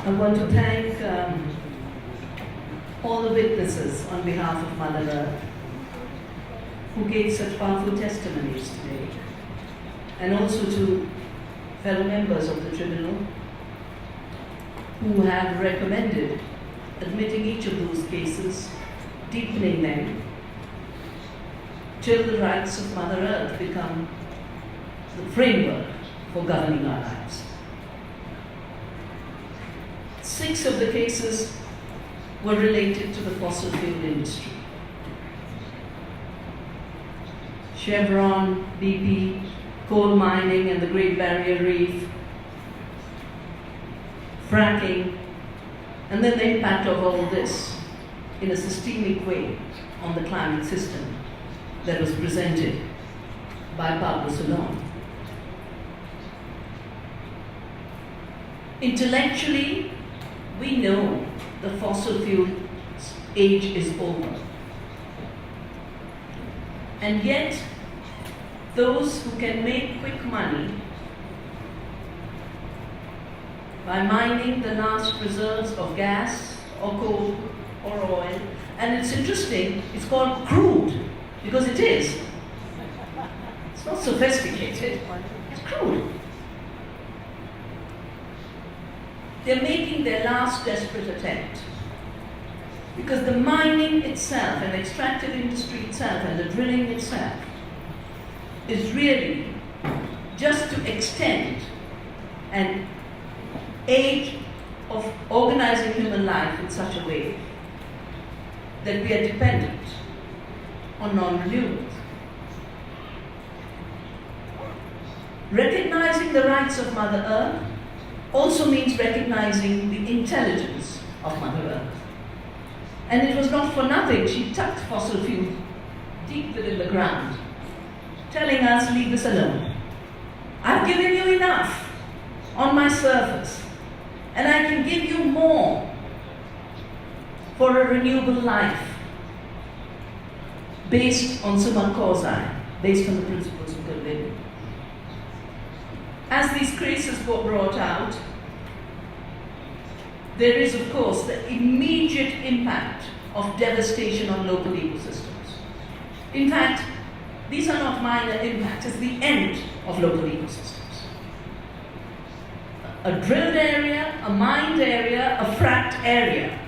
I want to thank all the witnesses on behalf of Mother Earth who gave such powerful testimonies today, and also to fellow members of the Tribunal who have recommended admitting each of those cases, deepening them, till the rights of Mother Earth become the framework for governing our lives. 6 of the cases were related to the fossil fuel industry. Chevron, BP, coal mining and the Great Barrier Reef, fracking, and then the impact of all this in a systemic way on the climate system that was presented by Pablo Solon. Intellectually, we know the fossil fuel age is over. And yet, those who can make quick money by mining the last reserves of gas or coal or oil, and it's interesting, it's called crude, because it is. It's not sophisticated, it's crude. They're making their last desperate attempt. Because the mining itself and extractive industry itself and the drilling itself is really just to extend an age of organizing human life in such a way that we are dependent on non-renewables. Recognizing the rights of Mother Earth also means recognizing the intelligence of Mother Earth. And it was not for nothing she tucked fossil fuel deep within the ground, telling us, leave this alone. I've given you enough on my surface, and I can give you more for a renewable life based on summa causa, based on the principles of good living. As these cases were brought out, there is, of course, the immediate impact of devastation on local ecosystems. In fact, these are not minor impacts, it's the end of local ecosystems. A drilled area, a mined area, a fracked area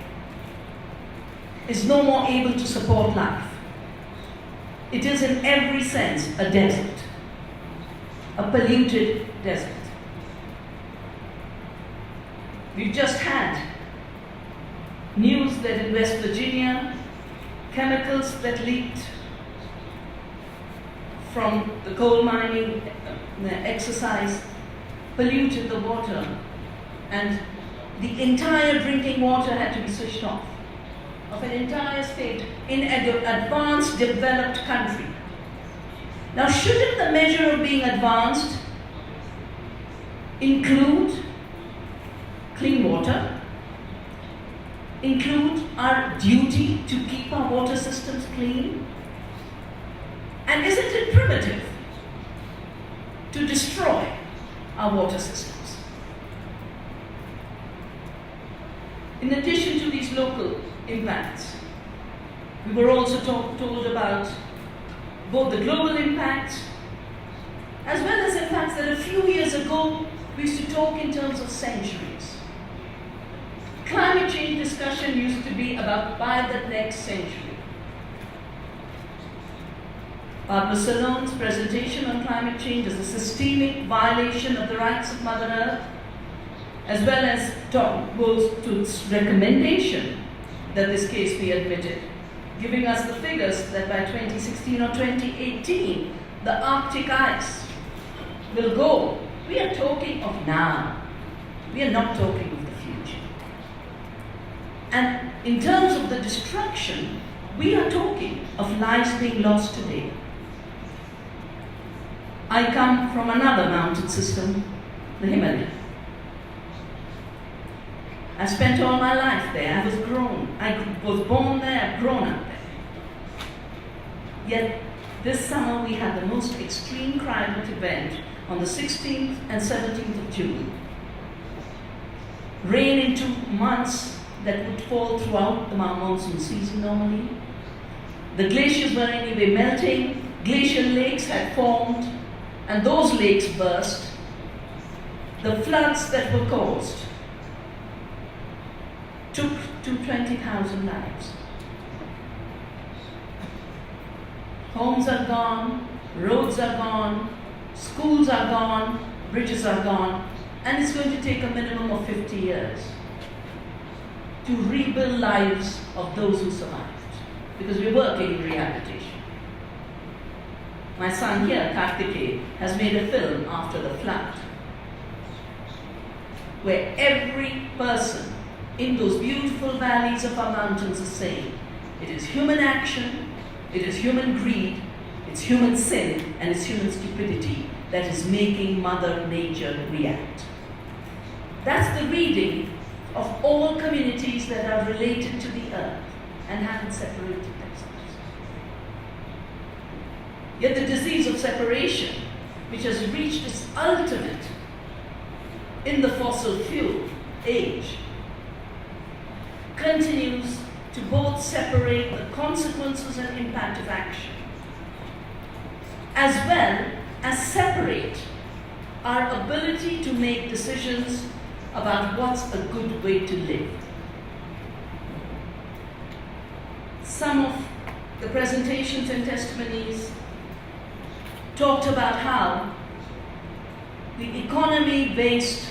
is no more able to support life. It is in every sense a desert, a polluted desert. We've just had news that in West Virginia, chemicals that leaked from the coal mining exercise polluted the water, and the entire drinking water had to be switched off of an entire state in an advanced, developed country. Now, shouldn't the measure of being advanced include clean water, include our duty to keep our water systems clean? And isn't it primitive to destroy our water systems? In addition to these local impacts, we were also told about both the global impacts as well as the fact that a few years ago we used to talk in terms of centuries. Climate change discussion used to be about by the next century. Pablo Solon's presentation on climate change as a systemic violation of the rights of Mother Earth, as well as goes to its recommendation that this case be admitted, giving us the figures that by 2016 or 2018, the Arctic ice will go. We are talking of now. We are not talking of the future. And in terms of the destruction, we are talking of lives being lost today. I come from another mountain system, the Himalaya. I spent all my life there. I was born there, I've grown up there. Yet this summer we had the most extreme climate event on the 16th and 17th of June. rain into months that would fall throughout the monsoon season normally. The glaciers were anyway melting, glacial lakes had formed, and those lakes burst. The floods that were caused took to 20,000 lives. Homes are gone, roads are gone, schools are gone, bridges are gone, and it's going to take a minimum of 50 years to rebuild lives of those who survived, because we're working in rehabilitation. My son here, Karthikeya, has made a film after the flood, where every person in those beautiful valleys of our mountains is saying, it is human action, it is human greed, it's human sin, and it's human stupidity that is making Mother Nature react. That's the reading of all communities that are related to the earth and haven't separated themselves. Yet the disease of separation, which has reached its ultimate in the fossil fuel age, continues to both separate the consequences and impact of action, as well as separate our ability to make decisions about what's a good way to live. Some of the presentations and testimonies talked about how the economy based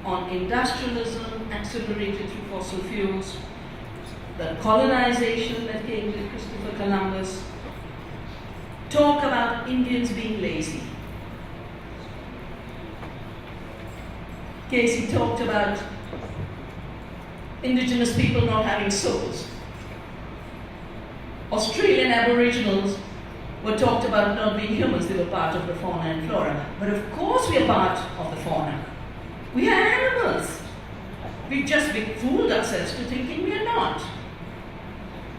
on industrialism accelerated through fossil fuels, the colonization that came with Christopher Columbus, talk about Indians being lazy. Casey talked about indigenous people not having souls. Australian Aboriginals were talked about not being humans, they were part of the fauna and flora. But of course we are part of the fauna. We are animals. We've just fooled ourselves to thinking we are not.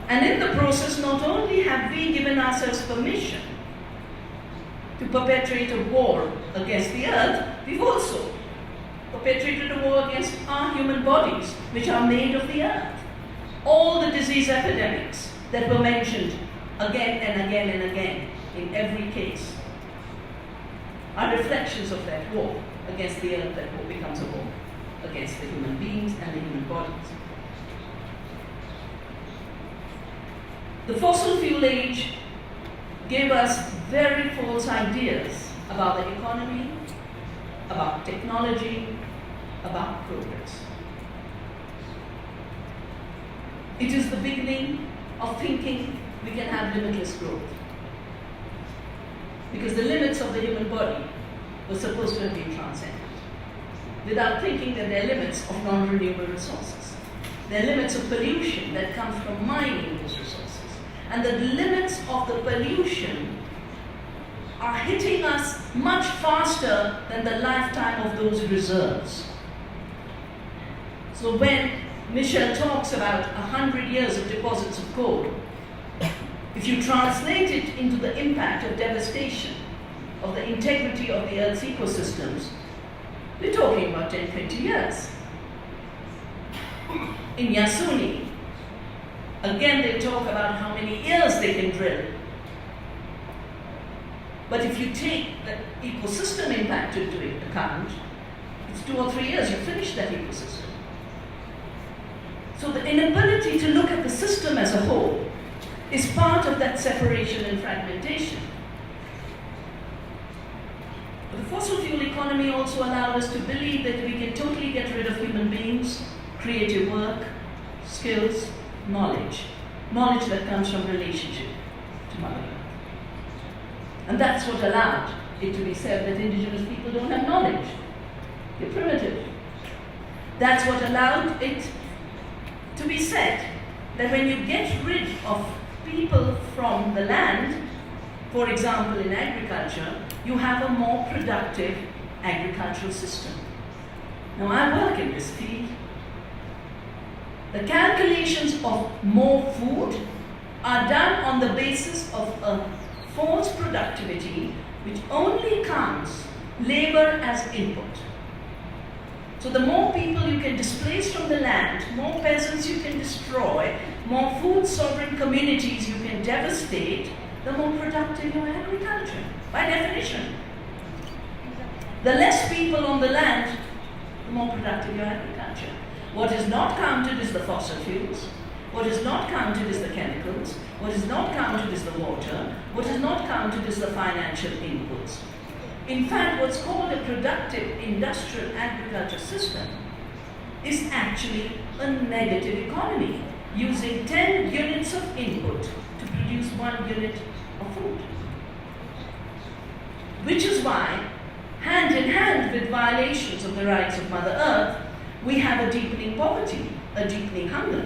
And in the process, not only have we given ourselves permission to perpetrate a war against the earth, we've also perpetrated a war against our human bodies, which are made of the earth. All the disease epidemics that were mentioned again and again and again in every case are reflections of that war against the earth that war becomes a war against the human beings and the human bodies. The fossil fuel age gave us very false ideas about the economy, about technology, about progress. It is the beginning of thinking we can have limitless growth, because the limits of the human body were supposed to have been transcended, without thinking that there are limits of non-renewable resources. There are limits of pollution that comes from mining those resources. And the limits of the pollution are hitting us much faster than the lifetime of those reserves. So when Michel talks about 100 years of deposits of coal, if you translate it into the impact of devastation of the integrity of the Earth's ecosystems, we're talking about 10, 20 years. In Yasuni, again they talk about how many years they can drill. But if you take the ecosystem impact into account, it's 2 or 3 years, you finish that ecosystem. So the inability to look at the system as a whole is part of that separation and fragmentation. But the fossil fuel economy also allowed us to believe that we can totally get rid of human beings, creative work, skills, knowledge that comes from relationship to Mother Earth. And that's what allowed it to be said that indigenous people don't have knowledge. They're primitive. That's what allowed it to be said that when you get rid of people from the land, for example in agriculture, you have a more productive agricultural system. Now I work in this field. The calculations of more food are done on the basis of a false productivity which only counts labor as input. So the more people you can displace from the land, more peasants you can destroy, more food sovereign communities you can devastate, the more productive your agriculture, by definition. The less people on the land, the more productive your agriculture. What is not counted is the fossil fuels. What is not counted is the chemicals. What is not counted is the water. What is not counted is the financial inputs. In fact, what's called a productive industrial agriculture system is actually a negative economy, using 10 units of input to produce 1 unit of food. Which is why, hand in hand with violations of the rights of Mother Earth, we have a deepening poverty, a deepening hunger.